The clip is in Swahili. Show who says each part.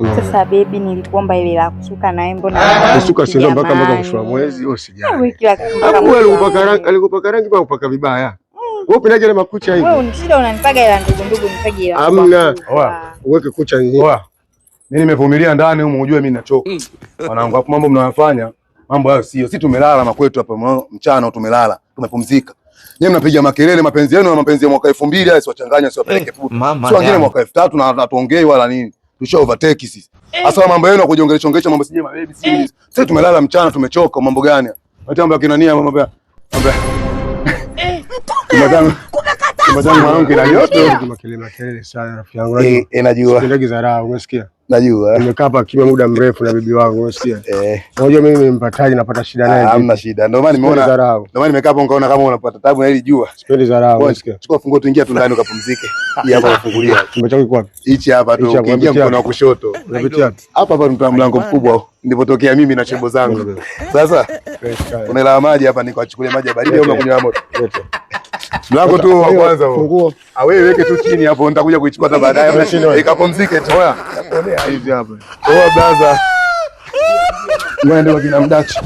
Speaker 1: Sasa baby, nilikuomba ile la kusuka na wewe mbona
Speaker 2: kusuka sio mpaka mwisho wa mwezi au sijali. Alikupaka rangi au kupaka vibaya? Wewe upendaje ile makucha hivi?
Speaker 1: Wewe shida unanipaga ila ndugu nipage ila.
Speaker 2: Hamna. Uweke kucha nini?
Speaker 3: Mimi nimevumilia ndani huko, unajua mimi ninachoka. Wanangu hapo mambo mnayofanya, mambo hayo sio. Sisi tumelala na kwetu hapa mchana tumelala, tumepumzika. Nyinyi mnapiga makelele, mapenzi yenu na mapenzi ya mwaka 2000 haya siwachanganya, siwapeleke puto. Sio wengine mwaka 3000 na tuongei wala nini. Tusha overtake sisi. Sasa mambo yenu ya kujiongelesha mambo sije mabebi sisi. Sisi tumelala mchana tumechoka, mambo gani? Hata mambo ya kinania mambo ya Madam mwanangu ina yote
Speaker 2: makelele sana rafiki yangu.
Speaker 3: Najua.
Speaker 2: Sipendagi dharau, umesikia?
Speaker 3: Najua.
Speaker 2: Nimekaa hapa kimya muda mrefu na bibi wangu, umesikia? Unajua mimi nimpataje napata shida naye.
Speaker 3: Hamna shida. Ndio maana nimeona dharau. Ndio maana nimekaa hapo nikaona kama unapata tabu na hili jua.
Speaker 2: Sipendi dharau, umesikia?
Speaker 3: Chukua funguo tuingia tu ndani ukapumzike. Hii hapa ufungulia.
Speaker 2: Chumba changu kiko wapi?
Speaker 3: Hichi hapa tu ukiingia mkono wa kushoto.
Speaker 2: Unapitia wapi?
Speaker 3: Hapa hapa mtu mlango mkubwa nilipotokea mimi na chembo zangu. Sasa unaelewa maji hapa nikachukulia maji ya baridi au kunywa moto. Mlango tu wa kwanza huo.
Speaker 2: Funguo.
Speaker 3: Wewe weke tu chini hapo, nitakuja kuichukua hata baadaye. Ikapumzike tu. Hivi hapa. Blaza. Mwende kwa kina Mdachi.